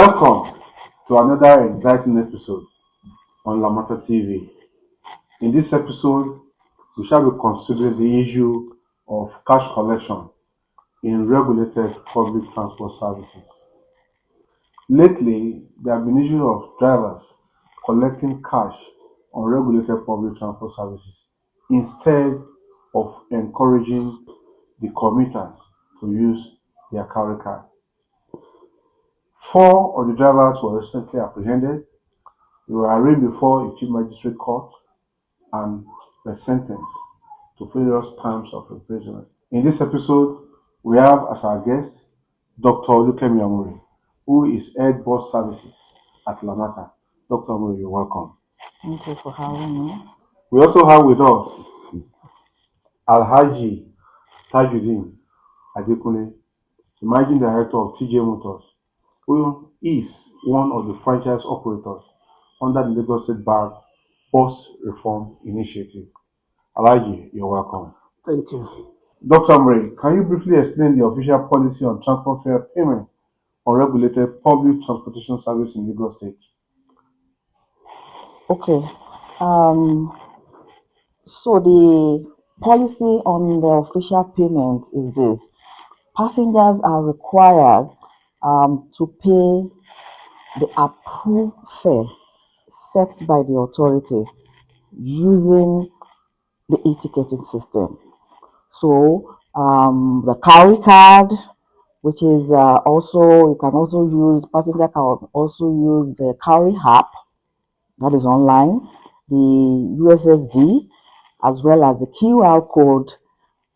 Welcome to another exciting episode on Lamata TV. In this episode, we shall be considering the issue of cash collection in regulated public transport services. Lately, there have been issues of drivers collecting cash on regulated public transport services instead of encouraging the commuters to use their carry card. 4 of the drivers were recently apprehended. They were arraigned before a chief magistrate court and were sentenced to various terms of imprisonment. In this episode, we have as our guest Dr. Olukemi Amuri, who is Head Bus Services at Lamata. Dr. Amuri, you're welcome. Thank you for having me. We also have with us Alhaji Tajuddin Adekunle, the Managing Director of TJ Motors, who is one of the franchise operators under the Lagos State Bar Bus Reform Initiative. Alhaji, you're welcome. Thank you. Dr. Amuri, can you briefly explain the official policy on transport fare payment on regulated public transportation service in Lagos State? Okay. So the policy on the official payment is this. Passengers are required to pay the approved fare set by the authority using the e-ticketing system. So the carry card, which is also, you can also use, passenger can also use the carry app, that is online, the USSD, as well as the QR code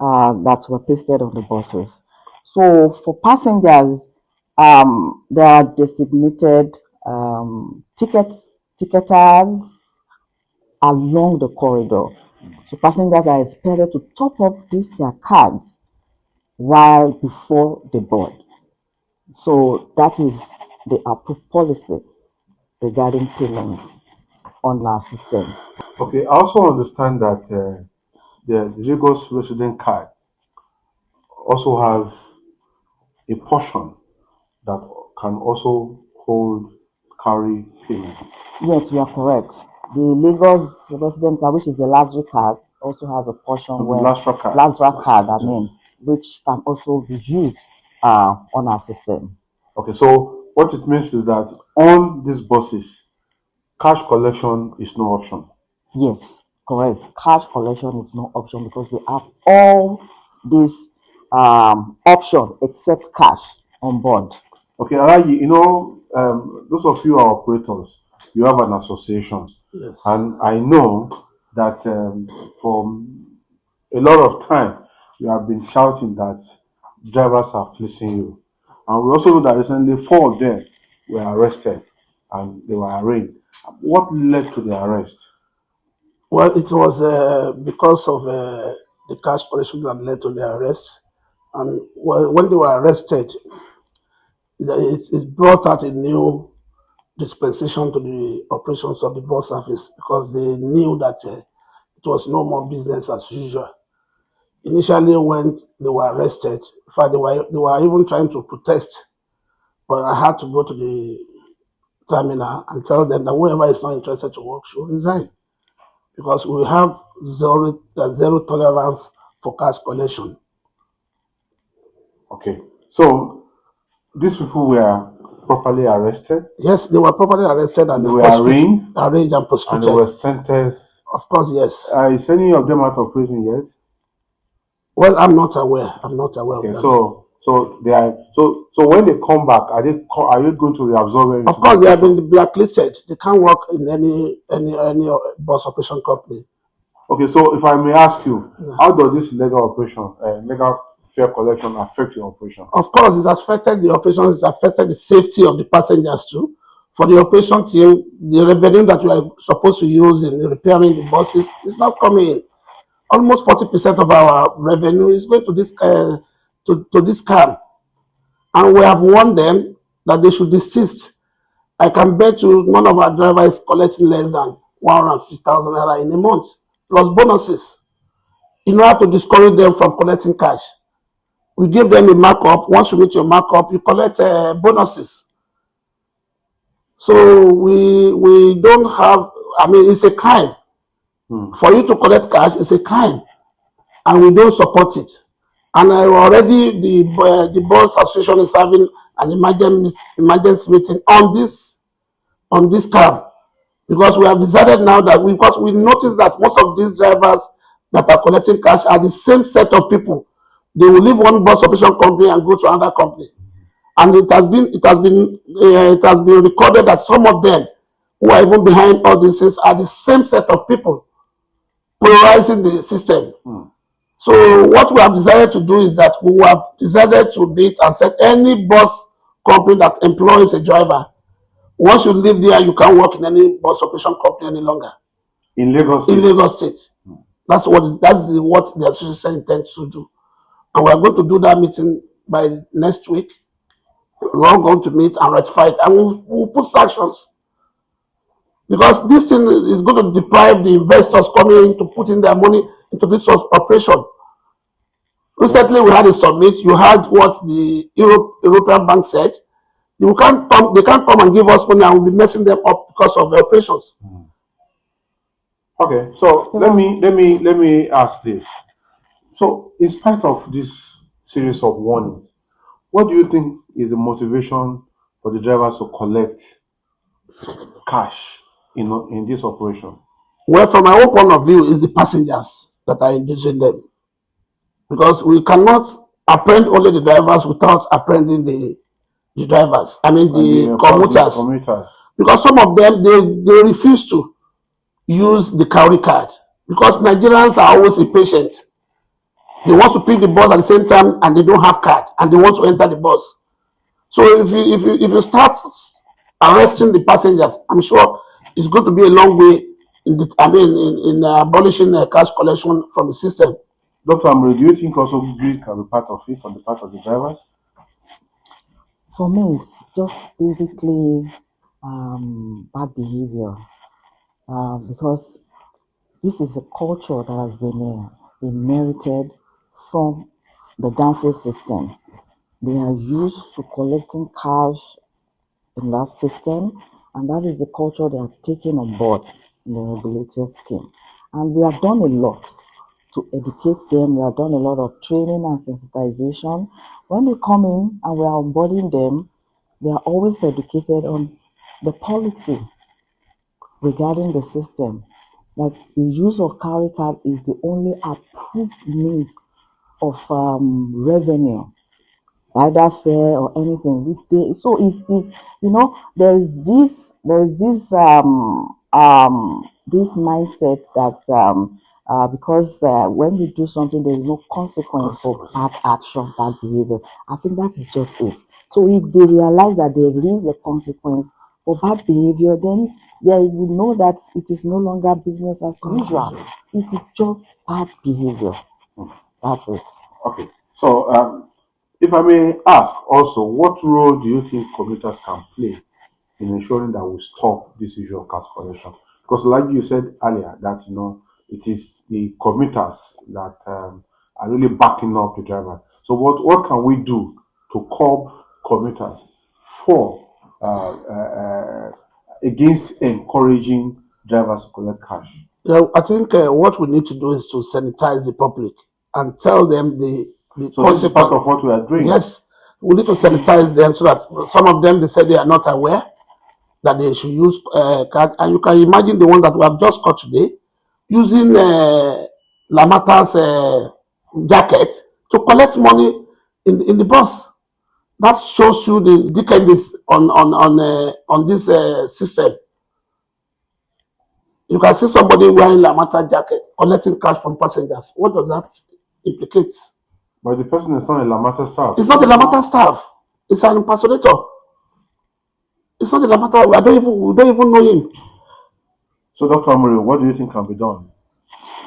that were pasted on the buses. So for passengers, there are designated ticketers along the corridor. So passengers are expected to top up their cards while before they board. So that is the approved policy regarding payments on our system. Okay, I also understand that the Lagos resident card also has a portion that can also hold carry payment. Yes, you are correct. The Lagos resident card, which is the Lazarus card, also has a portion where Lazarus card, which can also be used on our system. Okay, so what it means is that on these buses, cash collection is no option. Yes, correct. Cash collection is no option because we have all these options except cash on board. Okay, Alaji, those of you are operators, you have an association. Yes. And I know that for a lot of time, you have been shouting that drivers are fleecing you. And we also know that recently 4 of them were arrested and they were arraigned. What led to the arrest? Well, it was because of the cash collection that led to the arrest. And when they were arrested, it brought out a new dispensation to the operations of the bus service because they knew that it was no more business as usual. Initially, when they were arrested, in fact, they were even trying to protest, but I had to go to the terminal and tell them that whoever is not interested to work should resign because we have zero tolerance for cash collection. Okay, so these people were properly arrested? Yes, they were properly arrested and they were arraigned and prosecuted. And they were sentenced? Of course, yes. Is any of them out of prison yet? Well, I'm not aware. Okay, of that. So they are. So when they come back, are you going to reabsorb them? Of course, they have been blacklisted. They can't work in any bus operation company. Okay, so if I may ask you, how does this legal fare collection affect your operation? Of course, it's affected the operations. It's affected the safety of the passengers too. For the operation team, the revenue that we are supposed to use in repairing the buses is not coming in. Almost 40% of our revenue is going to this scam, and we have warned them that they should desist. I can bet you none of our drivers is collecting less than 150,000 naira in a month, plus bonuses, in order to discourage them from collecting cash. We give them a markup. Once you meet your markup, you collect bonuses. So we don't have. I mean, it's a crime for you to collect cash. It's a crime, and we don't support it. And already the boss association is having an emergency meeting on this scam, because we have decided now that because we noticed that most of these drivers that are collecting cash are the same set of people. They will leave one bus operation company and go to another company, and it has been recorded that some of them who are even behind all these things are the same set of people polarizing the system. So what we have decided to do is that we have decided to meet and set any bus company that employs a driver. Once you live there, you can't work in any bus operation company any longer In Lagos in State. Lagos State. That's what the association intends to do, and we are going to do that meeting by next week. We're all going to meet and rectify it, and we'll put sanctions, because this thing is going to deprive the investors coming in to put in their money into this operation. Recently, we had a summit. You heard what the European Bank said. They can't come and give us money, and we'll be messing them up because of the operations. Okay, so let me ask this. So, in spite of this series of warnings, what do you think is the motivation for the drivers to collect cash in this operation? Well, from my own point of view, is the passengers that are engaging them, because we cannot apprehend only the drivers without apprehending the drivers. I mean the commuters, because some of them they refuse to use the cowrie card, because Nigerians are always impatient. They want to pick the bus at the same time and they don't have card and they want to enter the bus. So if you start arresting the passengers, I'm sure it's going to be a long way in abolishing cash collection from the system. Dr. Amri, do you think also greed can be part of it on the part of the drivers? For me, it's just basically bad behavior, because this is a culture that has been inherited from the downfield system. They are used to collecting cash in that system, and that is the culture they are taking on board in the regulated scheme. And we have done a lot to educate them. We have done a lot of training and sensitization. When they come in and we are onboarding them, they are always educated on the policy regarding the system, that the use of cowrie card is the only approved means of revenue, either fare or anything. So it's there's this this mindset that because when you do something, there's no consequence for bad action, bad behavior. I think that is just it. So if they realize that there is a consequence for bad behavior, then they will know that it is no longer business as usual. It is just bad behavior. That's it. Okay. So, if I may ask also, what role do you think commuters can play in ensuring that we stop this issue of cash collection? Because, like you said earlier, that it is the commuters that are really backing up the driver. So, what can we do to curb commuters for against encouraging drivers to collect cash? Yeah, I think what we need to do is to sanitize the public and tell them the So this is part of what we are doing. Yes, we need to sanitize them so that some of them, they say they are not aware that they should use card. And you can imagine the one that we have just caught today using Lamata's jacket to collect money in the bus. That shows you the decadence on this system. You can see somebody wearing Lamata jacket collecting cash from passengers. What does that implicate? But the person is not a Lamata staff. It's not a Lamata staff. It's an impersonator. It's not a Lamata. We don't even know him. So, Dr. Amuri, what do you think can be done?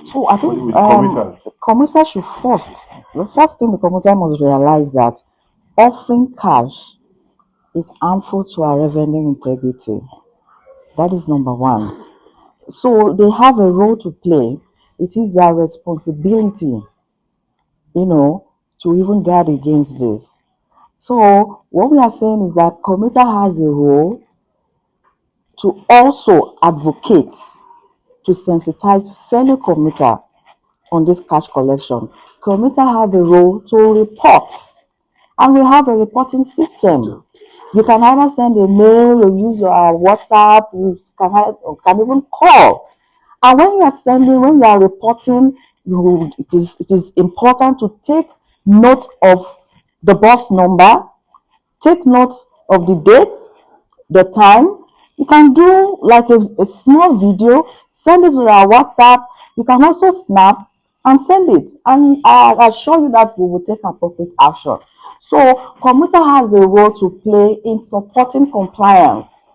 So I think with commuters? Commuters should the first thing the commuter must realize that offering cash is harmful to our revenue integrity. That is number one. So they have a role to play. It is their responsibility, to even guard against this. So what we are saying is that commuter has a role to also advocate, to sensitize fellow commuter on this cash collection. Commuter have a role to report, and we have a reporting system. You can either send a mail or use your WhatsApp, you can even call. And when you are sending, when you are reporting, it is important to take note of the bus number, take note of the date, the time. You can do like a small video, send it to our WhatsApp. You can also snap and send it. And I assure you that we will take appropriate action. So commuter has a role to play in supporting compliance.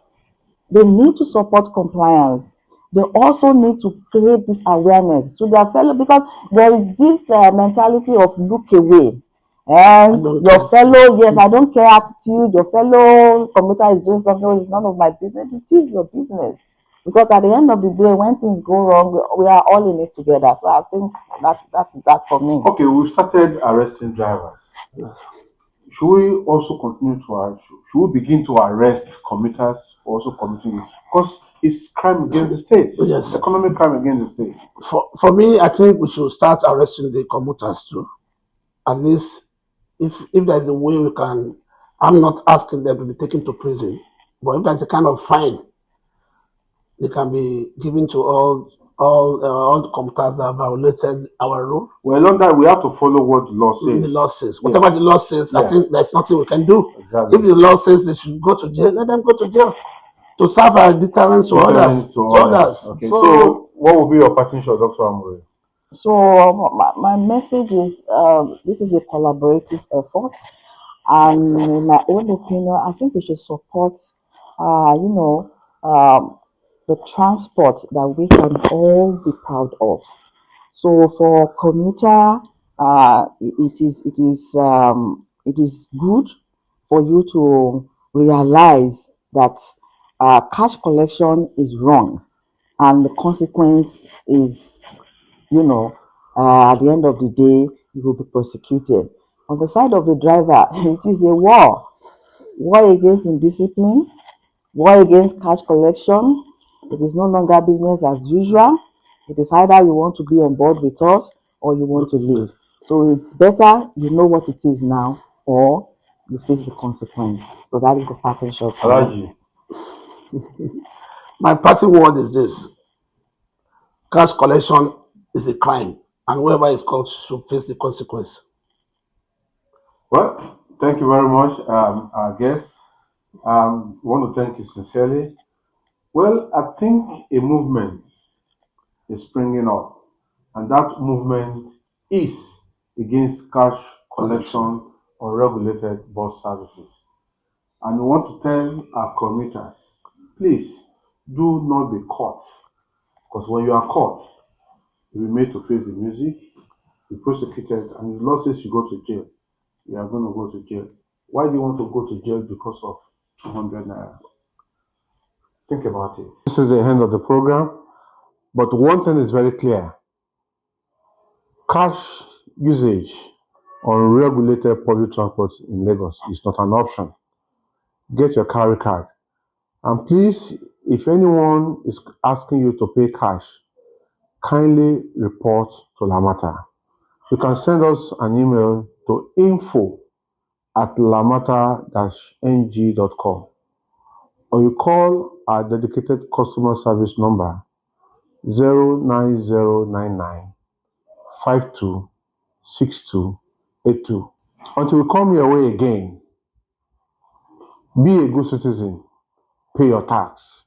They need to support compliance. They also need to create this awareness to their fellow, because there is this mentality of look away. And your fellow, yes, I don't care attitude, your fellow commuter is doing something, it's none of my business. It is your business. Because at the end of the day, when things go wrong, we are all in it together. So I think that's that for me. Okay, we started arresting drivers. Should we also continue to should we begin to arrest commuters for also committing it? Because it's crime against the state. Yes. Economic crime against the state. For me, I think we should start arresting the commuters too. At least if there's a way we can, I'm not asking them to be taken to prison, but if there's a kind of fine, they can be given to all the commuters that have violated our rule. Well, on that, we have to follow what the law says. The law says. Whatever the law says, I think there's nothing we can do. Exactly. If the law says they should go to jail, let them go to jail to serve a deterrence to others. Okay. So what will be your parting shot, Dr. Amore? So my message is this is a collaborative effort, and in my own opinion, I think we should support, the transport that we can all be proud of. So for commuter, it is good for you to realize that cash collection is wrong, and the consequence is, at the end of the day, you will be prosecuted. On the side of the driver, it is a war against indiscipline, war against cash collection. It is no longer business as usual. It is either you want to be on board with us or you want to leave. So it's better you know what it is now, or you face the consequence. So that is the parting shot. My parting word is this: cash collection is a crime, and whoever is caught should face the consequence. Well, thank you very much, our guests. I want to thank you sincerely. Well, I think a movement is springing up, and that movement is against cash collection on regulated bus services. And we want to tell our commuters, please do not be caught, because when you are caught, you'll be made to face the music, be prosecuted, and the law says you go to jail. You are going to go to jail. Why do you want to go to jail because of 200 naira? Think about it. This is the end of the program, but one thing is very clear. Cash usage on regulated public transport in Lagos is not an option. Get your carry card. And please, if anyone is asking you to pay cash, kindly report to Lamata. You can send us an email to info@lamata-ng.com, or you call our dedicated customer service number 09099 526282. Until we come your way again, be a good citizen, pay your tax.